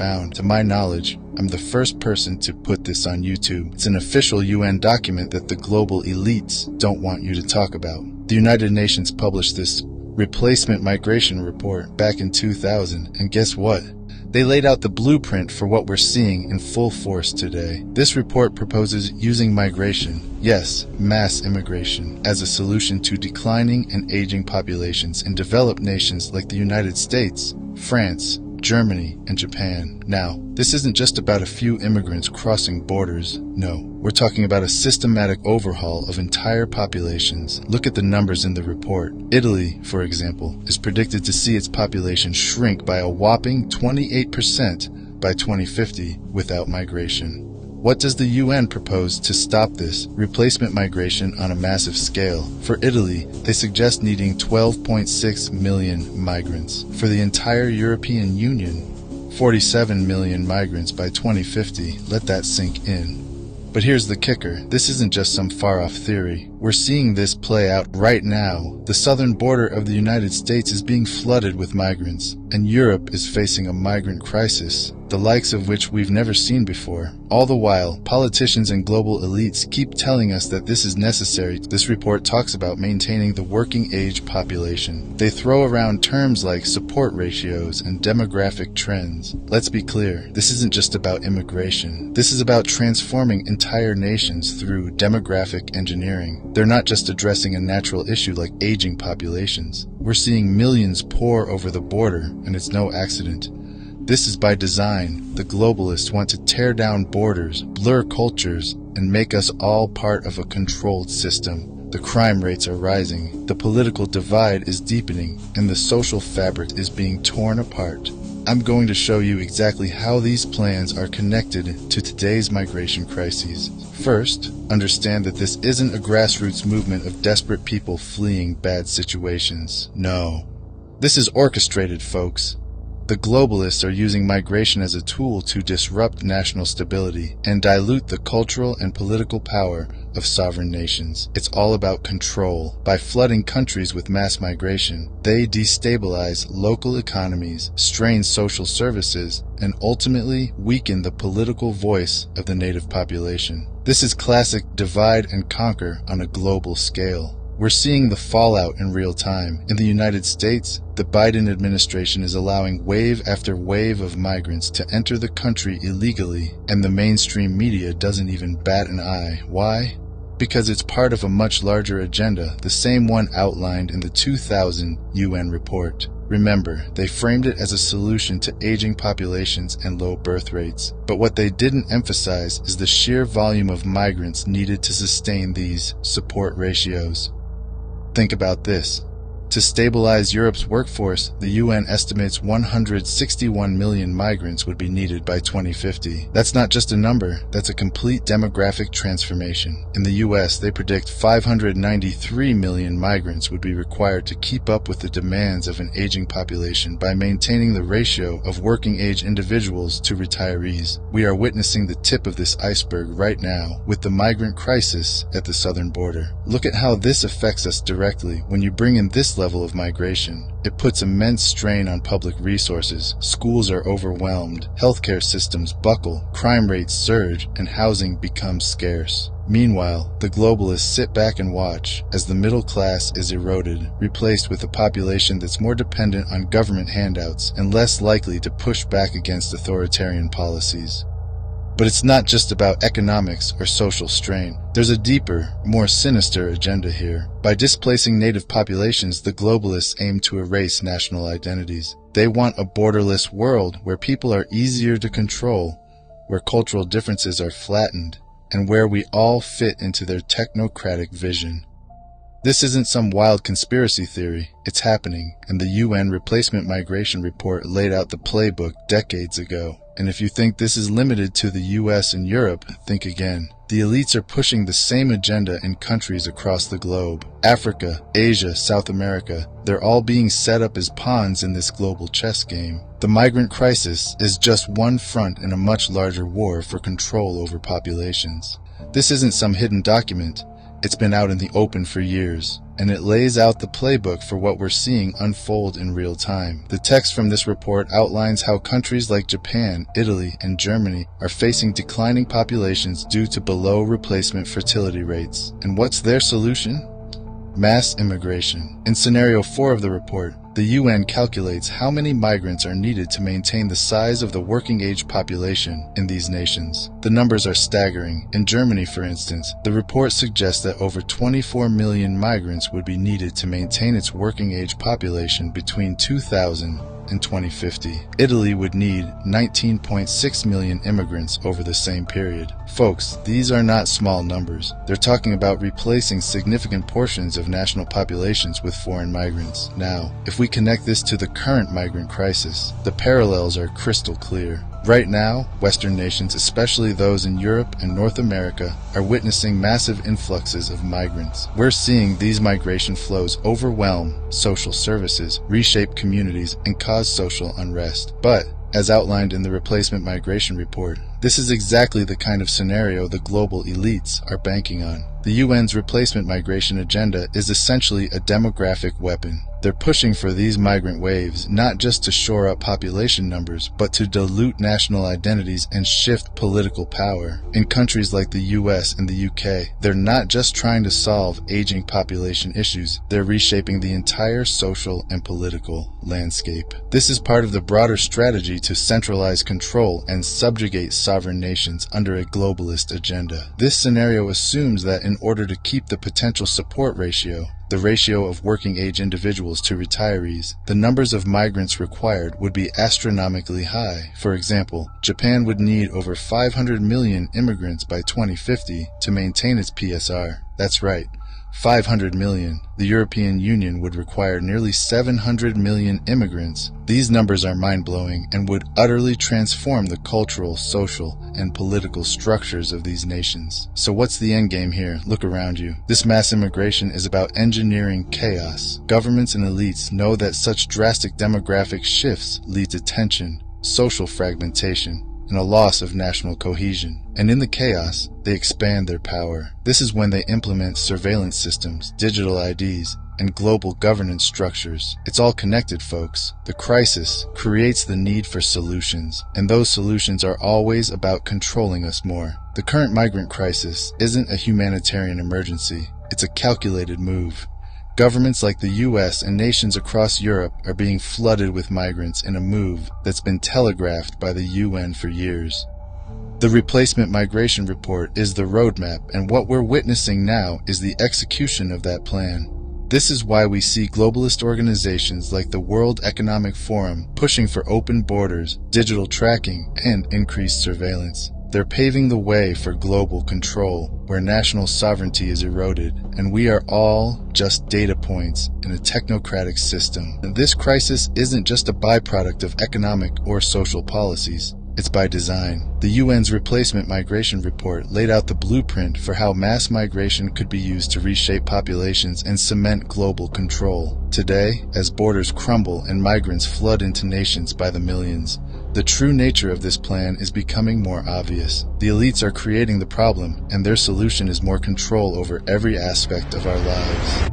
found. To my knowledge, I'm the first person to put this on YouTube. It's an official UN document that the global elites don't want you to talk about. The United Nations published this replacement migration report back in 2000, and guess what? They laid out the blueprint for what we're seeing in full force today. This report proposes using migration, yes, mass immigration, as a solution to declining and aging populations in developed nations like the United States, France, Germany, and Japan. Now, this isn't just about a few immigrants crossing borders. No, we're talking about a systematic overhaul of entire populations. Look at the numbers in the report. Italy, for example, is predicted to see its population shrink by a whopping 28% by 2050 without migration. What does the UN propose to stop this replacement migration on a massive scale? For Italy, they suggest needing 12.6 million migrants. For the entire European Union, 47 million migrants by 2050. Let that sink in. But here's the kicker. This isn't just some far-off theory. We're seeing this play out right now. The southern border of the United States is being flooded with migrants, and Europe is facing a migrant crisis, the likes of which we've never seen before. All the while, politicians and global elites keep telling us that this is necessary. This report talks about maintaining the working age population. They throw around terms like support ratios and demographic trends. Let's be clear, this isn't just about immigration. This is about transforming entire nations through demographic engineering. They're not just addressing a natural issue like aging populations. We're seeing millions pour over the border, and it's no accident. This is by design. The globalists want to tear down borders, blur cultures, and make us all part of a controlled system. The crime rates are rising, the political divide is deepening, and the social fabric is being torn apart. I'm going to show you exactly how these plans are connected to today's migration crises. First, understand that this isn't a grassroots movement of desperate people fleeing bad situations. No. This is orchestrated, folks. The globalists are using migration as a tool to disrupt national stability and dilute the cultural and political power of sovereign nations. It's all about control. By flooding countries with mass migration, they destabilize local economies, strain social services, and ultimately weaken the political voice of the native population. This is classic divide and conquer on a global scale. We're seeing the fallout in real time. In the United States, the Biden administration is allowing wave after wave of migrants to enter the country illegally, and the mainstream media doesn't even bat an eye. Why? Because it's part of a much larger agenda, the same one outlined in the 2000 UN report. Remember, they framed it as a solution to aging populations and low birth rates. But what they didn't emphasize is the sheer volume of migrants needed to sustain these support ratios. Think about this. To stabilize Europe's workforce, the UN estimates 161 million migrants would be needed by 2050. That's not just a number, that's a complete demographic transformation. In the US, they predict 593 million migrants would be required to keep up with the demands of an aging population by maintaining the ratio of working-age individuals to retirees. We are witnessing the tip of this iceberg right now, with the migrant crisis at the southern border. Look at how this affects us directly. When you bring in this level of migration, it puts immense strain on public resources. Schools are overwhelmed, healthcare systems buckle, crime rates surge, and housing becomes scarce. Meanwhile, the globalists sit back and watch as the middle class is eroded, replaced with a population that's more dependent on government handouts and less likely to push back against authoritarian policies. But it's not just about economics or social strain. There's a deeper, more sinister agenda here. By displacing native populations, the globalists aim to erase national identities. They want a borderless world where people are easier to control, where cultural differences are flattened, and where we all fit into their technocratic vision. This isn't some wild conspiracy theory. It's happening, and the UN Replacement Migration Report laid out the playbook decades ago. And if you think this is limited to the US and Europe, think again. The elites are pushing the same agenda in countries across the globe. Africa, Asia, South America, they're all being set up as pawns in this global chess game. The migrant crisis is just one front in a much larger war for control over populations. This isn't some hidden document. It's been out in the open for years, and it lays out the playbook for what we're seeing unfold in real time. The text from this report outlines how countries like Japan, Italy, and Germany are facing declining populations due to below replacement fertility rates. And what's their solution? Mass immigration. In scenario 4 of the report, the UN calculates how many migrants are needed to maintain the size of the working-age population in these nations. The numbers are staggering. In Germany, for instance, the report suggests that over 24 million migrants would be needed to maintain its working-age population between 2000 and 2050. Italy would need 19.6 million immigrants over the same period. Folks, these are not small numbers. They're talking about replacing significant portions of national populations with foreign migrants. Now, if we connect this to the current migrant crisis, the parallels are crystal clear. Right now, Western nations, especially those in Europe and North America, are witnessing massive influxes of migrants. We're seeing these migration flows overwhelm social services, reshape communities, and cause social unrest. But, as outlined in the Replacement Migration Report, this is exactly the kind of scenario the global elites are banking on. The UN's replacement migration agenda is essentially a demographic weapon. They're pushing for these migrant waves not just to shore up population numbers, but to dilute national identities and shift political power. In countries like the US and the UK, they're not just trying to solve aging population issues, they're reshaping the entire social and political landscape. This is part of the broader strategy to centralize control and subjugate sovereign nations under a globalist agenda. This scenario assumes that in order to keep the potential support ratio, the ratio of working-age individuals to retirees, the numbers of migrants required would be astronomically high. For example, Japan would need over 500 million immigrants by 2050 to maintain its PSR. That's right, 500 million. The European Union would require nearly 700 million immigrants. These numbers are mind-blowing and would utterly transform the cultural, social, and political structures of these nations. So what's the end game here? Look around you. This mass immigration is about engineering chaos. Governments and elites know that such drastic demographic shifts lead to tension, social fragmentation, and a loss of national cohesion. And in the chaos, they expand their power. This is when they implement surveillance systems, digital IDs, and global governance structures. It's all connected, folks. The crisis creates the need for solutions, and those solutions are always about controlling us more. The current migrant crisis isn't a humanitarian emergency. It's a calculated move. Governments like the US and nations across Europe are being flooded with migrants in a move that's been telegraphed by the UN for years. The Replacement Migration Report is the roadmap, and what we're witnessing now is the execution of that plan. This is why we see globalist organizations like the World Economic Forum pushing for open borders, digital tracking, and increased surveillance. They're paving the way for global control, where national sovereignty is eroded, and we are all just data points in a technocratic system. And this crisis isn't just a byproduct of economic or social policies. It's by design. The UN's Replacement Migration Report laid out the blueprint for how mass migration could be used to reshape populations and cement global control. Today, as borders crumble and migrants flood into nations by the millions, the true nature of this plan is becoming more obvious. The elites are creating the problem, and their solution is more control over every aspect of our lives.